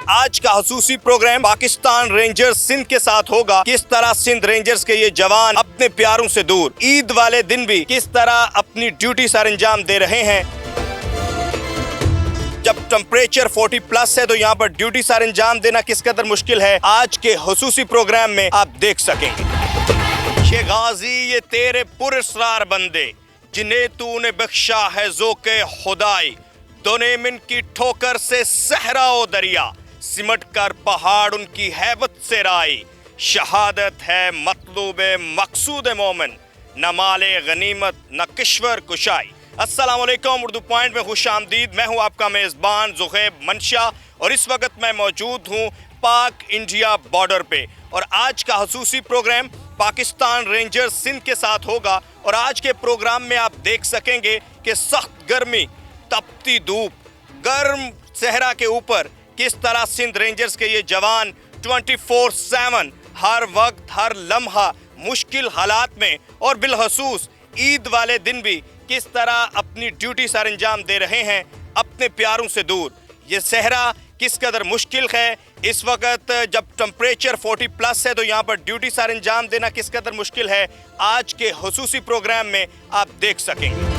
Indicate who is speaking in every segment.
Speaker 1: आज का हुसूसी programme Pakistan rangers Sindh के साथ होगा। किस तरह सिंध रेंजर्स के ये जवान अपने प्यारों से दूर ईद वाले दिन भी किस तरह अपनी ड्यूटी सर अंजाम दे रहे हैं। जब टेम्परेचर 40 प्लस है तो यहाँ पर ड्यूटी सर अंजाम देना किस कदर मुश्किल है, आज के हुसूसी प्रोग्राम में आप देख सकेंगे। ये गाजी ये तेरे पुरस्रार बंदे जिन्हें तूने बख्शा है ज़ोके खुदाई, दोने मिन की ठोकर से सहरा ओ दरिया, सिमट कर पहाड़ उनकी हैबत से राई, शहादत है मतलूब मकसूद मोमिन, न माले गनीमत न किश्वर कुशाई। अस्सलाम वालेकुम, उर्दू पॉइंट में खुश आमदीद। मैं हूँ आपका मेज़बान ज़ुहैब मंशा और इस वक्त मैं मौजूद हूँ पाक इंडिया बॉर्डर पे। और आज का हुसूसी प्रोग्राम पाकिस्तान रेंजर्स सिंध के साथ होगा। और आज के प्रोग्राम में आप देख सकेंगे कि सख्त गर्मी, तपती धूप, गर्म सहरा के ऊपर किस तरह सिंध रेंजर्स के ये जवान 24/7 हर वक्त हर लम्हा मुश्किल हालात में और बिलखसूस ईद वाले दिन भी किस तरह अपनी ड्यूटी सर अंजाम दे रहे हैं अपने प्यारों से दूर। ये सहरा किस कदर मुश्किल है, इस वक्त जब टेम्परेचर 40 प्लस है तो यहाँ पर ड्यूटी सर अंजाम देना किस कदर मुश्किल है, आज के हुसूसी प्रोग्राम में आप देख सकेंगे।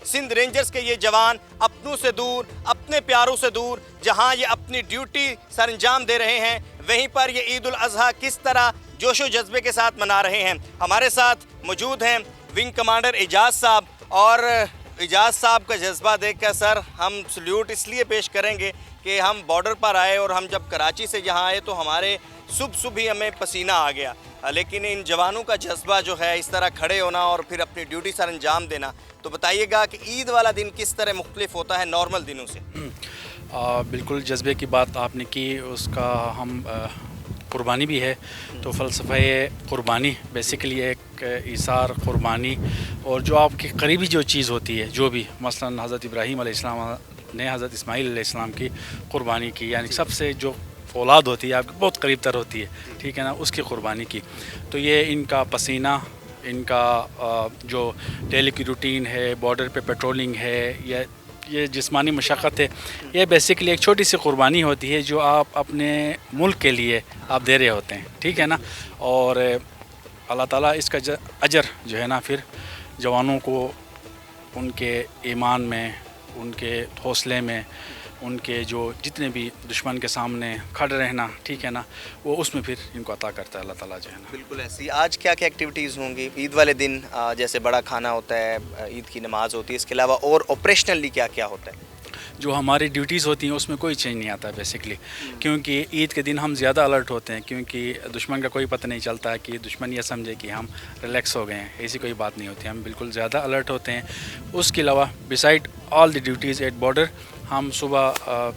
Speaker 1: सिंध रेंजर्स के ये जवान अपनों से दूर, अपने प्यारों से दूर, जहां ये अपनी ड्यूटी सर अंजाम दे रहे हैं, वहीं पर ये ईद उल अज़हा किस तरह जोशो जज्बे के साथ मना रहे हैं। हमारे साथ मौजूद हैं विंग कमांडर एजाज साहब। और एजाज साहब का जज्बा देखकर सर हम सल्यूट इसलिए पेश करेंगे कि हम बॉर्डर पर आए और हम जब कराची से यहाँ आए तो हमारे सुबह ही हमें पसीना आ गया, लेकिन इन जवानों का जज्बा जो है इस तरह खड़े होना और फिर अपनी ड्यूटी सर अंजाम देना, तो बताइएगा कि ईद वाला दिन किस तरह मुख्तलिफ होता है नॉर्मल दिनों से।
Speaker 2: बिल्कुल जज्बे की बात आपने की, उसका हम कुर्बानी भी है। तो फ़लसफ़ा कुर्बानी बेसिकली एक इसार कुर्बानी, और जो आपकी करीबी जो चीज़ होती है, जो भी मसलन हज़रत इब्राहीम अलैहिस्सलाम ने हज़रत इस्माईल अलैहिस्सलाम की कुर्बानी की, यानी सबसे जो औलाद होती है आपकी बहुत करीब तर होती है, ठीक है ना, उसकी कुर्बानी की। तो ये इनका पसीना, इनका जो डेली की रूटीन है, बॉर्डर पे पेट्रोलिंग है, या ये जिस्मानी मशक्क़त है, ये बेसिकली एक छोटी सी कुर्बानी होती है जो आप अपने मुल्क के लिए आप दे रहे होते हैं, ठीक है ना। और अल्लाह ताला इसका अजर जो है ना फिर जवानों को उनके ईमान में, उनके हौसले में, उनके जो जितने भी दुश्मन के सामने खड़े रहना, ठीक है ना, वो उसमें फिर इनको अता करता है अल्लाह ताला जो है ना।
Speaker 1: बिल्कुल ऐसी आज क्या क्या एक्टिविटीज़ होंगी ईद वाले दिन? जैसे बड़ा खाना होता है, ईद की नमाज़ होती है, इसके अलावा और ऑपरेशनली क्या क्या होता है?
Speaker 2: जो हमारी ड्यूटीज़ होती हैं उसमें कोई चेंज नहीं आता बेसिकली, क्योंकि ईद के दिन हम ज़्यादा अलर्ट होते हैं, क्योंकि दुश्मन का कोई पता नहीं चलता है कि दुश्मन ये समझे कि हम रिलैक्स हो गए हैं, ऐसी कोई बात नहीं होती, हम बिल्कुल ज़्यादा अलर्ट होते हैं। उसके अलावा beside all the duties at border हम सुबह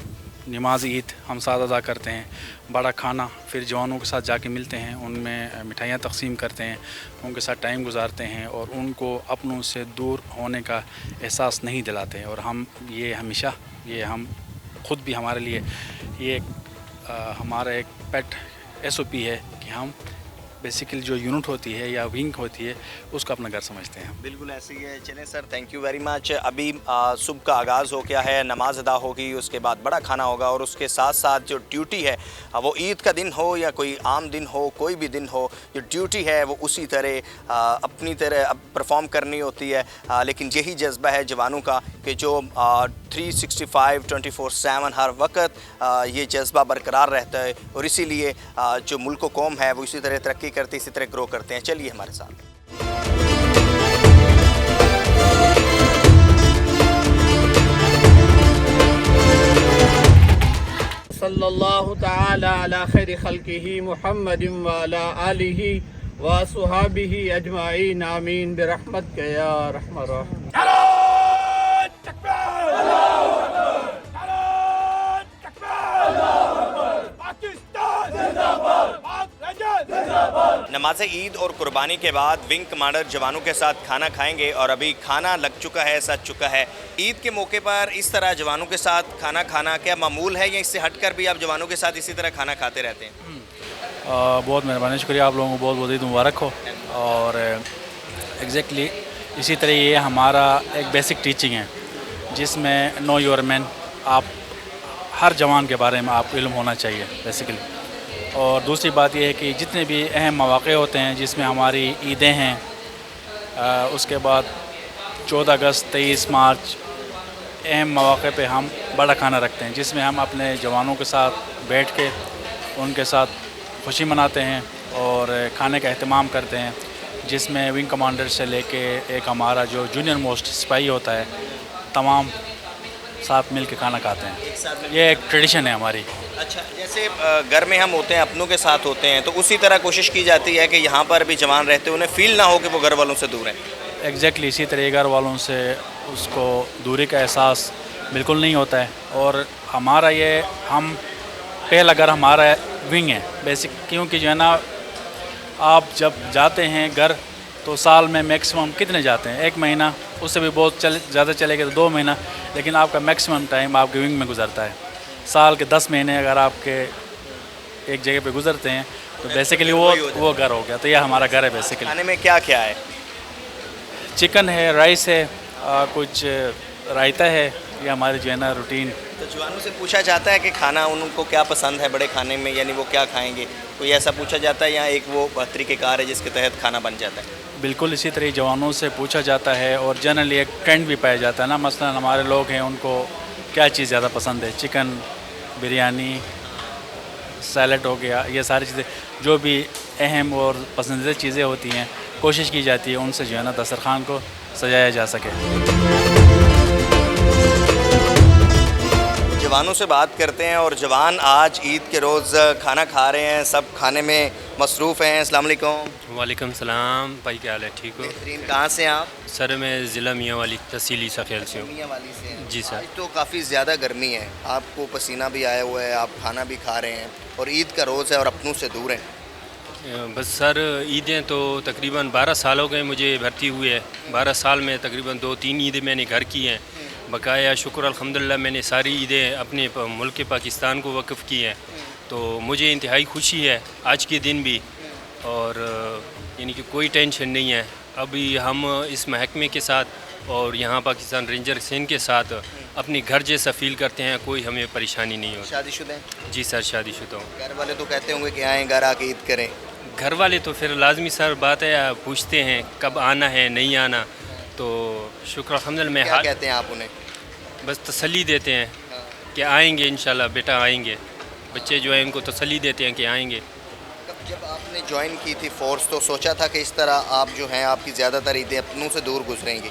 Speaker 2: नमाज ईद हम साथ अदा करते हैं, बड़ा खाना, फिर जवानों के साथ जाके मिलते हैं, उनमें मिठाइयाँ तकसीम करते हैं, उनके साथ टाइम गुजारते हैं और उनको अपनों से दूर होने का एहसास नहीं दिलाते हैं। और हम ये हमेशा ये हम ख़ुद भी हमारे लिए ये हमारा एक पेट SOP है कि हम बेसिकली जो यूनिट होती है या विंग होती है उसको अपना घर समझते हैं।
Speaker 1: बिल्कुल ऐसे ही है। चलें sir, thank you very much. अभी सुबह का आगाज़ हो गया है, नमाज अदा होगी, उसके बाद बड़ा खाना होगा और उसके साथ साथ जो ड्यूटी है वो ईद का दिन हो या कोई आम दिन हो, कोई भी दिन हो, जो ड्यूटी है वो उसी तरह अपनी तरह परफॉर्म करनी होती है। लेकिन यही जज्बा है जवानों का कि जो 365 24/7 हर वक्त ये जज्बा बरकरार रहता है और इसीलिए जो मुल्क व कौम है वो इसी तरह तरक्की करते, इसी तरह ग्रो करते हैं। चलिए हमारे साथ।
Speaker 3: सल्लल्लाहु ताला अला खैरि खल्किही मुहम्मदिन व अला आलिही व सुहाबिही अजमाइन आमीन बिरहमतिक या रहमान रहीम।
Speaker 1: नमाज ईद और कुर्बानी के बाद विंग कमांडर जवानों के साथ खाना खाएंगे और अभी खाना लग चुका है, सज चुका है। ईद के मौके पर इस तरह जवानों के साथ खाना खाना क्या मामूल है या इससे हटकर भी आप जवानों के साथ इसी तरह खाना खाते रहते हैं?
Speaker 2: बहुत मेहरबानी, शुक्रिया, आप लोगों को बहुत बहुत ईद मुबारक हो। और एग्जैक्टली इसी तरह ये हमारा एक बेसिक टीचिंग है जिसमें नो योर मैन, आप हर जवान के बारे में आपको इल्म होना चाहिए बेसिकली। और दूसरी बात यह है कि जितने भी अहम मौक़े होते हैं जिसमें हमारी ईदें हैं, उसके बाद 14 अगस्त 23 मार्च अहम मौक़े पे हम बड़ा खाना रखते हैं जिसमें हम अपने जवानों के साथ बैठ के उनके साथ खुशी मनाते हैं और खाने का अहतमाम करते हैं, जिसमें विंग कमांडर से लेके एक हमारा जो जूनियर मोस्ट सिपाही होता है, तमाम साथ मिल के खाना खाते हैं। ये एक ट्रेडिशन है हमारी।
Speaker 1: अच्छा, जैसे घर में हम होते हैं, अपनों के साथ होते हैं, तो उसी तरह कोशिश की जाती है कि यहाँ पर भी जवान रहते हैं उन्हें फ़ील ना हो कि वो घर वालों से दूर हैं।
Speaker 2: एग्जैक्टली इसी तरह घर वालों से उसको दूरी का एहसास बिल्कुल नहीं होता है। और हमारा ये हम पहला घर हमारा विंग है बेसिक, क्योंकि जो है ना आप जब जाते हैं घर तो साल में मैक्सिमम कितने जाते हैं, 1 महीना, उससे भी बहुत ज़्यादा चलेगा तो 2 महीना, लेकिन आपका मैक्सिमम टाइम आपके विंग में गुजरता है। साल के 10 महीने अगर आपके एक जगह पे गुजरते हैं तो बेसिकली वो घर हो गया। तो ये हमारा घर है बेसिकली।
Speaker 1: खाने में क्या क्या है?
Speaker 2: चिकन है, राइस है, कुछ रायता है, ये हमारी जो है ना रूटीन।
Speaker 1: तो जवानों से पूछा जाता है कि खाना उनको क्या पसंद है बड़े खाने में, यानी वो क्या खाएंगे, कोई ऐसा पूछा जाता है या एक वो तरीक़ेकार है जिसके तहत खाना बन जाता है?
Speaker 2: बिल्कुल इसी तरह जवानों से पूछा जाता है और जनरली एक ट्रेंड भी पाया जाता है ना। मसलन हमारे लोग हैं, उनको क्या चीज़ ज़्यादा पसंद है, चिकन, बिरयानी, सैलड हो गया, ये सारी चीज़ें जो भी अहम और पसंदीदा चीज़ें होती हैं, कोशिश की जाती है उनसे जो है ना दस्तरखान को सजाया जा सके।
Speaker 1: जवानों से बात करते हैं और जवान आज ईद के रोज़ खाना खा रहे हैं, सब खाने में मसरूफ़ हैं। अस्सलाम वालेकुम।
Speaker 4: वालेकुम सलाम भाई, क्या हाल है? ठीक हो?
Speaker 1: बेहतरीन। कहाँ से हैं आप?
Speaker 4: सर मैं ज़िला मियाँ वाली तहसील ईसा खेल से हूँ।
Speaker 1: मियाँ वाली से हैं।
Speaker 4: जी सर।
Speaker 1: आज तो काफ़ी ज़्यादा गर्मी है, आपको पसीना भी आया हुआ है, आप खाना भी खा रहे हैं और ईद का रोज़ है और अपनों से दूर हैं।
Speaker 4: बस सर ईदें तो तकरीबन 12 साल हो गए मुझे भर्ती हुए है। 12 साल में तकरीबन 2-3 ईदें मैंने घर की हैं बकाया। शुक्र अल्हम्दुलिल्लाह मैंने सारी ईदें अपने मुल्क पाकिस्तान को वक़्फ़ की हैं, तो मुझे इंतहाई खुशी है आज के दिन भी। और यानी कि कोई टेंशन नहीं है। अभी हम इस महकमे के साथ और यहाँ पाकिस्तान रेंजर सेना के साथ अपनी घर जैसा फ़ील करते हैं, कोई हमें परेशानी नहीं होती।
Speaker 1: शादीशुदा हैं?
Speaker 4: जी सर, शादीशुदा हूँ।
Speaker 1: घर वाले तो कहते होंगे कि आएँ घर आके ईद करें।
Speaker 4: घर वाले तो फिर लाजमी सर बात है, पूछते हैं कब आना है, नहीं आना। तो शुक्र अल्हम्दुलिल्लाह
Speaker 1: क्या कहते हैं आप उन्हें?
Speaker 4: बस तसल्ली देते हैं कि आएंगे इंशाल्लाह बेटा आएंगे। बच्चे जो हैं उनको तसल्ली देते हैं कि आएंगे।
Speaker 1: जब आपने ज्वाइन की थी फोर्स तो सोचा था कि इस तरह आप जो हैं आपकी ज़्यादातर ईदें अपनों से दूर गुजरेंगी?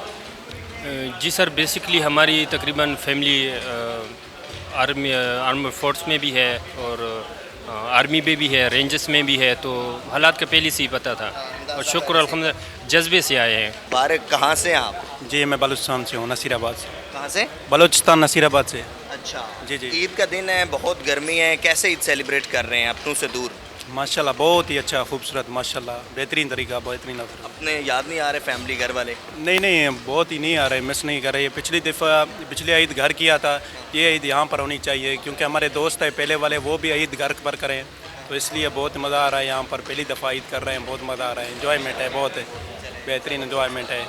Speaker 4: जी सर, बेसिकली हमारी तकरीबन फैमिली आर्मी फोर्स में भी है और आर्मी में भी है, रेंजर्स में भी है, तो हालात का पहले से ही पता था और शुक्र अल्हम्दुलिल्लाह जज्बे से आए हैं।
Speaker 1: बारिक, कहाँ से हैं आप?
Speaker 5: जी मैं बलूचिस्तान से हूँ, नसीराबाद से।
Speaker 1: कहाँ से?
Speaker 5: बलूचिस्तान नसीराबाद से।
Speaker 1: अच्छा
Speaker 5: जी जी।
Speaker 1: ईद का दिन है, बहुत गर्मी है, कैसे ईद सेलिब्रेट कर रहे हैं अपनों से दूर?
Speaker 5: माशाल्लाह बहुत ही अच्छा, खूबसूरत, माशाल्लाह बेहतरीन तरीका, बेहतरीन।
Speaker 1: अपने याद नहीं आ रहे फैमिली घर वाले?
Speaker 5: नहीं बहुत ही नहीं आ रहे, मिस नहीं कर रहे। पिछली ईद घर किया था, ये ईद यहाँ पर होनी चाहिए क्योंकि हमारे दोस्त है पहले वाले, वो भी ईद घर पर करें, तो इसलिए बहुत मज़ा आ रहा है। यहाँ पर पहली दफ़ा ईद कर रहे हैं, बहुत मज़ा आ रहा है, इन्जॉयमेंट है, बहुत बेहतरीन इन्जॉयमेंट है।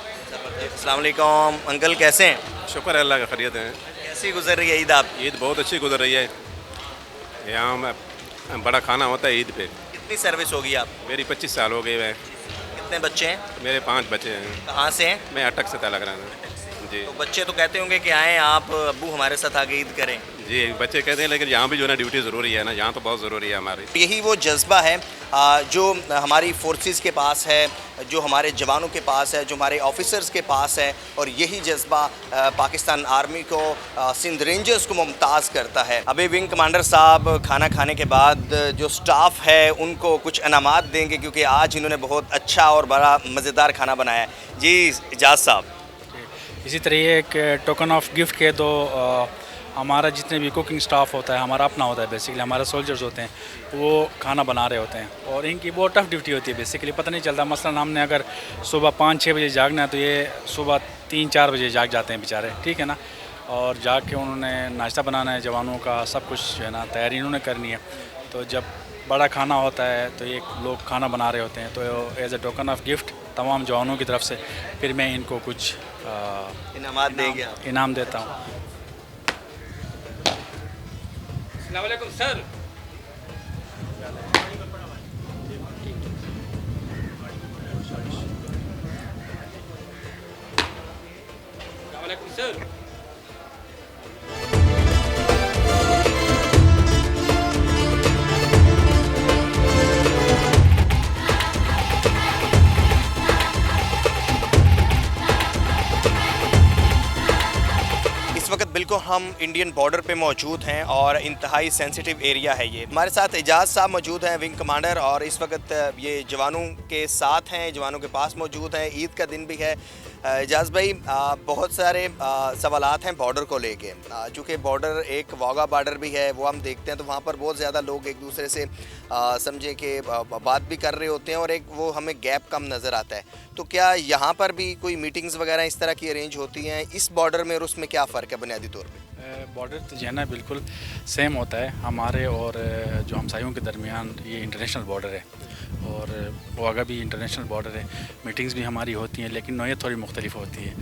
Speaker 1: अस्सलाम वालेकुम अंकल, कैसे हैं?
Speaker 6: शुक्र है, अल्लाह का खैरियत है।
Speaker 1: कैसी गुजर रही है ईद आप?
Speaker 6: ईद बहुत अच्छी गुजर रही है। यहाँ में बड़ा खाना होता है ईद पे।
Speaker 1: कितनी सर्विस होगी आप?
Speaker 6: मेरी 25 साल हो गए हैं।
Speaker 1: कितने बच्चे हैं?
Speaker 6: मेरे 5 बच्चे हैं।
Speaker 1: कहाँ से हैं?
Speaker 6: मैं अटक से ताल्लुक़ रखता हूँ। जी
Speaker 1: तो बच्चे तो कहते होंगे कि आएँ आप अब्बू हमारे साथ आगे ईद करें।
Speaker 6: जी, बच्चे कहते हैं, लेकिन यहाँ भी जो है ना ड्यूटी ज़रूरी है ना, यहाँ तो बहुत ज़रूरी है हमारी।
Speaker 1: यही वो जज्बा है जो हमारी फोर्सेस के पास है, जो हमारे जवानों के पास है, जो हमारे ऑफिसर्स के पास है, और यही जज्बा पाकिस्तान आर्मी को, सिंध रेंजर्स को मुमताज़ करता है। अभी विंग कमांडर साहब खाना खाने के बाद जो स्टाफ है उनको कुछ इनामात देंगे, क्योंकि आज इन्होंने बहुत अच्छा और बड़ा मज़ेदार खाना बनाया है। जी इजाज़ साहब,
Speaker 2: इसी तरह एक टोकन ऑफ गिफ्ट के तो हमारा जितने भी कुकिंग स्टाफ होता है हमारा अपना होता है, बेसिकली हमारे सोल्जर्स होते हैं, वो खाना बना रहे होते हैं और इनकी बहुत टफ ड्यूटी होती है। बेसिकली पता नहीं चलता, मसलन हमने अगर सुबह 5-6 बजे जागना है तो ये सुबह 3-4 बजे जाग जाते हैं बेचारे, ठीक है ना। और जाग के उन्होंने नाश्ता बनाना है जवानों का, सब कुछ जो है ना तैयारी इन्होंने करनी है। तो जब बड़ा खाना होता है तो ये लोग खाना बना रहे होते हैं, तो as a token of gift तमाम जवानों की तरफ से फिर मैं इनको कुछ
Speaker 1: इनामात देंगे आप?
Speaker 2: इनाम देता हूँ।
Speaker 4: सर। सर।
Speaker 1: इस वक्त बिल्कुल हम इंडियन बॉर्डर पे मौजूद हैं और इंतहाई सेंसिटिव एरिया है ये। हमारे साथ एजाज़ साहब मौजूद हैं, विंग कमांडर, और इस वक्त ये जवानों के साथ हैं, जवानों के पास मौजूद हैं। ईद का दिन भी है। एजाज़ भाई, बहुत सारे सवालात हैं बॉर्डर को लेके, चूँकि बॉर्डर एक वाघा बॉर्डर भी है, वो हम देखते हैं तो वहाँ पर बहुत ज़्यादा लोग एक दूसरे से समझे कि बात भी कर रहे होते हैं और एक वो हमें गैप कम नज़र आता है। तो क्या यहाँ पर भी कोई मीटिंग्स वगैरह इस तरह की अरेंज होती हैं इस बॉर्डर में, और उसमें क्या फ़र्क है बुनियादी तौर पे?
Speaker 2: बॉर्डर तो जो है ना बिल्कुल सेम होता है हमारे और जो हमसायों के दरमियान। ये इंटरनेशनल बॉर्डर है और वाघा भी इंटरनेशनल बॉर्डर है। मीटिंग्स भी हमारी होती हैं लेकिन नौयत थोड़ी मुख्तलिफ होती है।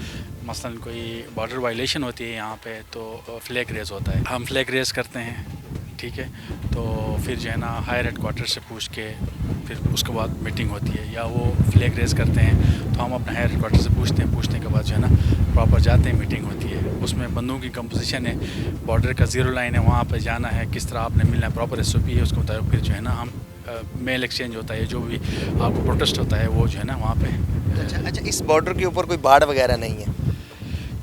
Speaker 2: मसलन कोई बॉर्डर वायलेशन होती है यहाँ पे तो फ्लैग रेज़ होता है, हम फ्लैग रेज़ करते हैं, ठीक है। तो फिर जो है ना हायर हेड क्वार्टर से पूछ के फिर उसके बाद मीटिंग होती है, या वो फ्लैग रेज़ करते हैं तो हम अपने हायर हेड क्वार्टर से पूछते हैं, पूछने के बाद जो है ना प्रॉपर जाते हैं, मीटिंग होती है। उसमें बंदों की कंपोजिशन है, बॉर्डर का ज़ीरो लाइन है, वहाँ पर जाना है, किस तरह आपने मिलना है, प्रॉपर SOP है, उसके मुताबिक फिर जो है ना हम मेल एक्सचेंज होता है, जो भी आपको प्रोटेस्ट होता है वो जो है ना वहाँ पे।
Speaker 1: अच्छा, इस बॉर्डर के ऊपर कोई बाढ़ वगैरह नहीं है?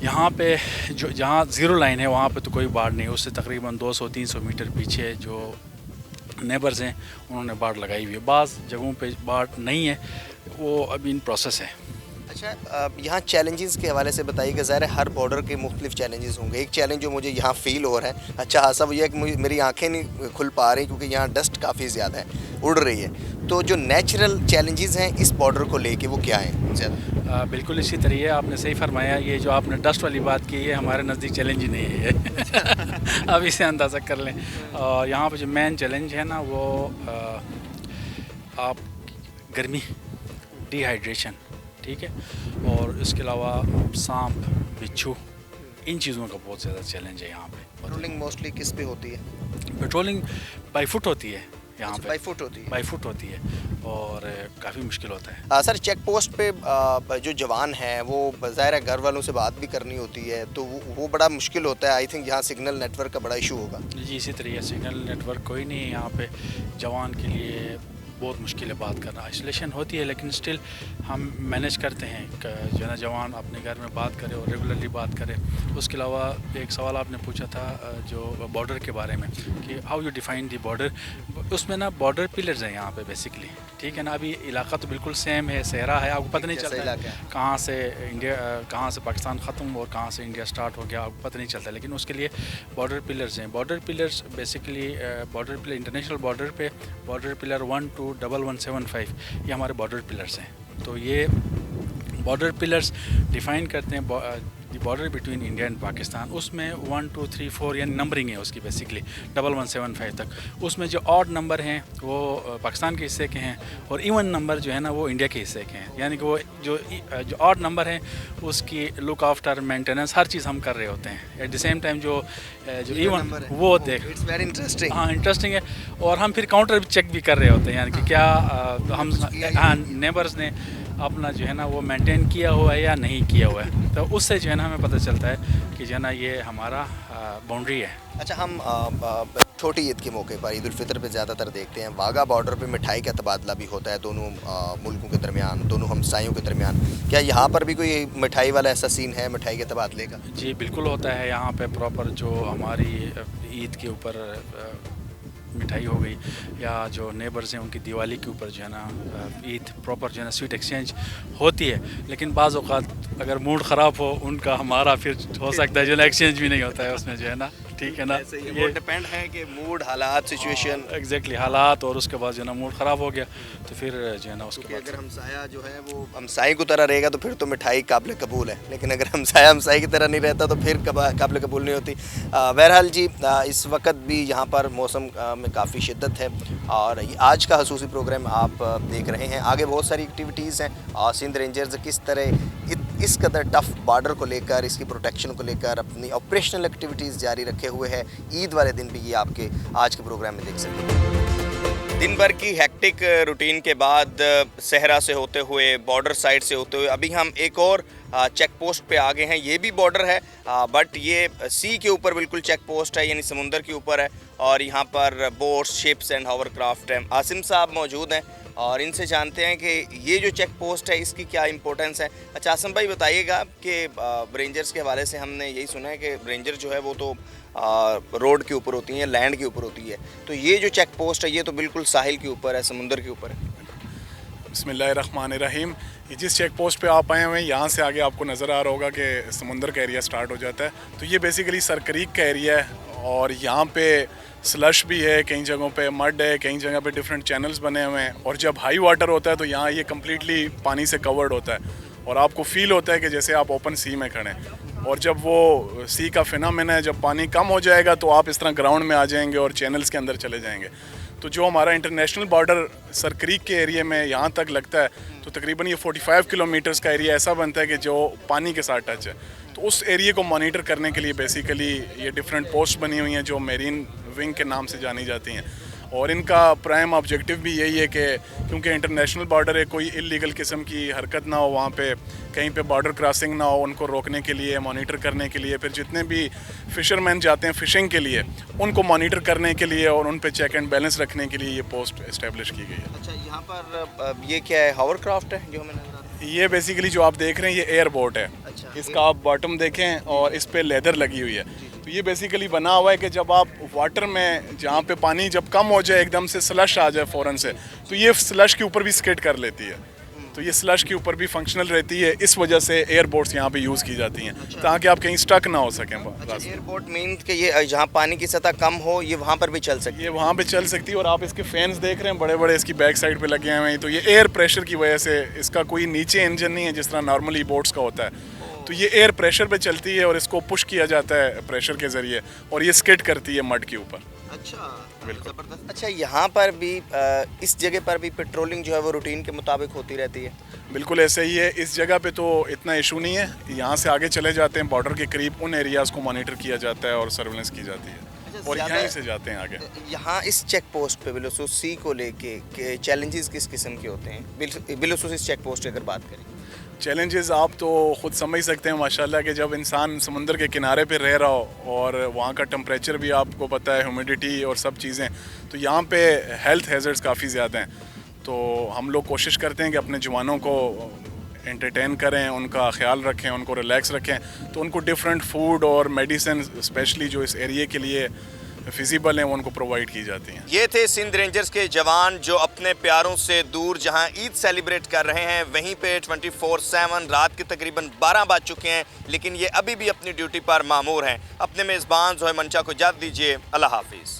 Speaker 2: यहाँ पे जो जहाँ ज़ीरो लाइन है वहाँ पे तो कोई बाढ़ नहीं है। उससे तकरीबन 200-300 मीटर पीछे जो नेबर्स हैं उन्होंने बाढ़ लगाई हुई है। बाज़ जगहों पे बाढ़ नहीं है, वो अभी इन प्रोसेस है।
Speaker 1: अच्छा, यहाँ चैलेंजेस के हवाले से बताइएगा। ज़ाहिर है हर बॉर्डर के मुख्तलिफ चैलेंजेस होंगे। एक चैलेंज जो मुझे यहाँ फ़ील हो रहा है अच्छा खासा, वो ये है कि मेरी आंखें नहीं खुल पा रही क्योंकि यहाँ डस्ट काफ़ी ज़्यादा है, उड़ रही है। तो जो नेचुरल चैलेंजेस हैं इस बॉर्डर को लेके वो क्या हैं ज़्यादा?
Speaker 2: बिल्कुल इसी तरीके आपने सही फरमाया। ये जो आपने डस्ट वाली बात की है हमारे नज़दीक चैलेंज ही नहीं है। अब इसे अंदाज़ा कर लें। यहाँ पे जो मेन चैलेंज है ना वो आप गर्मी, डिहाइड्रेशन, ठीक है, और इसके अलावा सांप, बिच्छू, इन चीज़ों का बहुत ज़्यादा चैलेंज है यहाँ पे।
Speaker 1: पेट्रोलिंग मोस्टली किस पे होती है?
Speaker 2: पेट्रोलिंग बाई फुट होती है यहाँ पे।
Speaker 1: बाई फुट होती है?
Speaker 2: बाई फुट होती है और काफ़ी मुश्किल होता है।
Speaker 1: सर, चेक पोस्ट पे जो जवान हैं वो ज़ाहिर है घर वालों से बात भी करनी होती है तो वो बड़ा मुश्किल होता है। आई थिंक यहाँ सिग्नल नेटवर्क का बड़ा इशू होगा।
Speaker 2: जी, इसी तरीके सिग्नल नेटवर्क कोई नहीं है यहाँ पे। जवान के लिए बहुत मुश्किल है बात करना। आइसोलेशन होती है लेकिन स्टिल हम मैनेज करते हैं जो है ना जवान अपने घर में बात करे और रेगुलरली बात करे। उसके अलावा एक सवाल आपने पूछा था जो बॉर्डर के बारे में कि how you define the border. उसमें ना बॉर्डर पिलर्स हैं यहाँ पे बेसिकली, ठीक है ना। अभी इलाका तो बिल्कुल सेम है, सहरा है, आपको पता नहीं चलता कहाँ से इंडिया, कहाँ से पाकिस्तान ख़त्म और कहाँ से इंडिया स्टार्ट हो गया, आपको पता नहीं चलता। लेकिन उसके लिए बॉर्डर पिलर्स हैं। Border pillars basically border pillar international border पे बॉर्डर पिलर 1-2-1175 ये हमारे बॉर्डर पिलर्स हैं। तो ये बॉर्डर पिलर्स डिफ़ाइन करते हैं border between India and Pakistan. उसमें 1, 2, 3, 4 यानी नंबरिंग है उसकी बेसिकली 1175 तक। उसमें जो ऑड नंबर हैं वो पाकिस्तान के हिस्से के हैं और इवन नंबर जो है ना वो इंडिया के हिस्से के हैं। यानी कि वो जो ऑड नंबर हैं उसकी लुक आफ्टर मेंटेनेंस हर चीज़ हम कर रहे होते हैं। एट द सेम टाइम जो इवन वो देख,
Speaker 1: इट्स वेरी इंटरेस्टिंग।
Speaker 2: हाँ, इंटरेस्टिंग है। और हम फिर काउंटर भी चेक भी कर रहे होते हैं, यानी कि क्या हम हाँ नेबर्स ने अपना जो है ना वो मेंटेन किया हुआ है या नहीं किया हुआ है। तो उससे जो है ना हमें पता चलता है कि जो है ना ये हमारा बाउंड्री है।
Speaker 1: अच्छा, हम छोटी ईद के मौके पर ईद उल फितर पे ज़्यादातर देखते हैं वाघा बॉर्डर पे मिठाई का तबादला भी होता है दोनों मुल्कों के दरमियान, दोनों हमसायों के दरमियान। क्या यहाँ पर भी कोई मिठाई वाला ऐसा सीन है मिठाई के तबादले का?
Speaker 2: जी बिल्कुल होता है। यहाँ पे प्रॉपर जो हमारी ईद के ऊपर मिठाई हो गई या जो नेबर्स हैं उनकी दिवाली के ऊपर जो है ना ईद प्रॉपर जो है ना स्वीट एक्सचेंज होती है। लेकिन बाज़ औक़ात अगर मूड ख़राब हो उनका हमारा फिर हो सकता है जो है ना एक्सचेंज भी नहीं होता है उसमें जो है ना, ठीक है ना।
Speaker 1: ये डिपेंड है कि मूड, हालात, सिचुएशन।
Speaker 2: एग्जैक्टली हालात, और उसके बाद जो है ना मूड ख़राब हो गया तो फिर जो है ना उसके बाद
Speaker 1: अगर हमसाया जो है वो हमसाई की तरह रहेगा तो फिर तो मिठाई काबिल कबूल है, लेकिन अगर हमसाया हमसाई की तरह नहीं रहता तो फिर काबिल कबूल नहीं होती। बहरहाल जी, इस वक्त भी यहाँ पर मौसम में काफ़ी शिद्दत है और आज का खसूसी प्रोग्राम आप देख रहे हैं। आगे बहुत सारी एक्टिविटीज़ हैं और सिंध रेंजर्स किस तरह इस कदर टफ बॉर्डर को लेकर, इसकी प्रोटेक्शन को लेकर अपनी ऑपरेशनल एक्टिविटीज़ जारी रखे हुए हैं। ईद वाले दिन भी ये आपके आज के प्रोग्राम में देख सकते हैं। दिन भर की हेक्टिक रूटीन के बाद सहरा से होते हुए, बॉर्डर साइड से होते हुए अभी हम एक और चेक पोस्ट पे आ गए हैं। ये भी बॉर्डर है बट ये सी के ऊपर बिल्कुल चेक पोस्ट है, यानी समुंदर के ऊपर है और यहाँ पर बोट्स, शिप्स एंड हावरक्राफ्ट हैं। आसिम साहब मौजूद हैं और इनसे जानते हैं कि ये जो चेक पोस्ट है इसकी क्या इंपॉर्टेंस है। अच्छा आसिम भाई, बताइएगा कि रेंजर्स के हवाले से हमने यही सुना है कि रेंजर जो है वो तो रोड के ऊपर होती है, लैंड के ऊपर होती है, तो ये जो चेक पोस्ट है ये तो बिल्कुल साहिल के ऊपर है, समुंदर के ऊपर है।
Speaker 7: बिस्मिल्लाहिर्रहमानिर्रहीम। जिस चेक पोस्ट पे आप आए हुए हैं यहाँ से आगे आपको नज़र आ रहा होगा कि समुंदर का एरिया स्टार्ट हो जाता है। तो ये बेसिकली सरक्रीक का एरिया है और यहाँ पे स्लश भी है, कई जगहों पे मड है, कई जगह पे डिफरेंट चैनल्स बने हुए हैं और जब हाई वाटर होता है तो यहाँ ये कम्प्लीटली पानी से कवर्ड होता है और आपको फील होता है कि जैसे आप ओपन सी में खड़े हैं। और जब वो सी का फिनोमेना है, जब पानी कम हो जाएगा तो आप इस तरह ग्राउंड में आ जाएंगे और चैनल्स के अंदर चले जाएंगे। तो जो हमारा इंटरनेशनल बॉर्डर सरक्रीक के एरिया में यहाँ तक लगता है तो तकरीबन ये 45 किलोमीटर्स का एरिया ऐसा बनता है कि जो पानी के साथ टच है। तो उस एरिया को मॉनिटर करने के लिए बेसिकली ये डिफरेंट पोस्ट बनी हुई हैं जो मेरीन विंग के नाम से जानी जाती हैं और इनका प्राइम ऑब्जेक्टिव भी यही है कि क्योंकि इंटरनेशनल बॉर्डर है, कोई इलीगल किस्म की हरकत ना हो वहाँ पे, कहीं पे बॉर्डर क्रॉसिंग ना हो, उनको रोकने के लिए, मॉनिटर करने के लिए, फिर जितने भी फ़िशरमैन जाते हैं फ़िशिंग के लिए उनको मॉनिटर करने के लिए और उन पे चेक एंड बैलेंस रखने के लिए ये पोस्ट इस्टेब्लिश की गई है।
Speaker 1: अच्छा, यहाँ पर ये क्या है, हावरक्राफ्ट है जो हमें नजर आ रहा है?
Speaker 7: ये बेसिकली जो आप देख रहे हैं ये एयर बोट है।
Speaker 1: अच्छा,
Speaker 7: इसका आप बॉटम देखें और इस पे लेदर लगी हुई है। तो ये बेसिकली बना हुआ है कि जब आप वाटर में, जहाँ पे पानी जब कम हो जाए, एकदम से स्लश आ जाए फ़ौरन से, तो ये स्लश के ऊपर भी स्केट कर लेती है। तो ये स्लश के ऊपर भी फंक्शनल रहती है, इस वजह से एयर बोट्स यहाँ पे यूज़ की जाती हैं ताकि आप कहीं स्टक ना हो सकें।
Speaker 1: अच्छा, एयरपोर्ट मीन कि ये जहाँ पानी की सतह कम हो ये वहाँ पर भी चल सकती है?
Speaker 7: ये वहाँ पे चल सकती है और आप इसके फैंस देख रहे हैं बड़े बड़े इसकी बैक साइड पे लगे हुए हैं। तो ये एयर प्रेशर की वजह से, इसका कोई नीचे इंजन नहीं है जिस तरह नॉर्मली बोट्स का होता है। तो ये एयर प्रेशर पे चलती है और इसको पुश किया जाता है प्रेशर के ज़रिए और ये स्किड करती है मड के ऊपर।
Speaker 1: अच्छा,
Speaker 7: बिल्कुल
Speaker 1: ज़बरदस्त। अच्छा, यहाँ पर भी इस जगह पर भी पेट्रोलिंग जो है वो रूटीन के मुताबिक होती रहती है?
Speaker 7: बिल्कुल ऐसे ही है। इस जगह पे तो इतना इशू नहीं है। यहाँ से आगे चले जाते हैं बॉर्डर के करीब, उन एरियाज़ को मॉनिटर किया जाता है और सर्वेलेंस की जाती है और यहीं से जाते हैं आगे।
Speaker 1: यहाँ इस चेक पोस्ट पे बिलखुसूस सी को लेके चैलेंजेस किस किस्म के होते हैं, बिलखुसूस इस चेक पोस्ट की अगर बात करें?
Speaker 7: चैलेंजेस आप तो ख़ुद समझ सकते हैं माशाल्लाह कि जब इंसान समुंदर के किनारे पे रह रहा हो और वहाँ का टेम्परेचर भी आपको पता है, ह्यूमिडिटी और सब चीज़ें, तो यहाँ पे हेल्थ हैज़र्ड्स काफ़ी ज़्यादा हैं। तो हम लोग कोशिश करते हैं कि अपने जवानों को एंटरटेन करें, उनका ख्याल रखें, उनको रिलैक्स रखें। तो उनको डिफरेंट फूड और मेडिसिन स्पेशली जो इस एरिया के लिए फिजिबल हैं वो उनको प्रोवाइड की जाती हैं।
Speaker 1: ये थे सिंध रेंजर्स के जवान जो अपने प्यारों से दूर जहां ईद सेलिब्रेट कर रहे हैं, वहीं पे 24/7 रात के तकरीबन 12 बज चुके हैं, लेकिन ये अभी भी अपनी ड्यूटी पर मामूर हैं। अपने मेज़बान ज़ोहे मंचा को इजाज़त दीजिए। अल्लाह हाफिज़।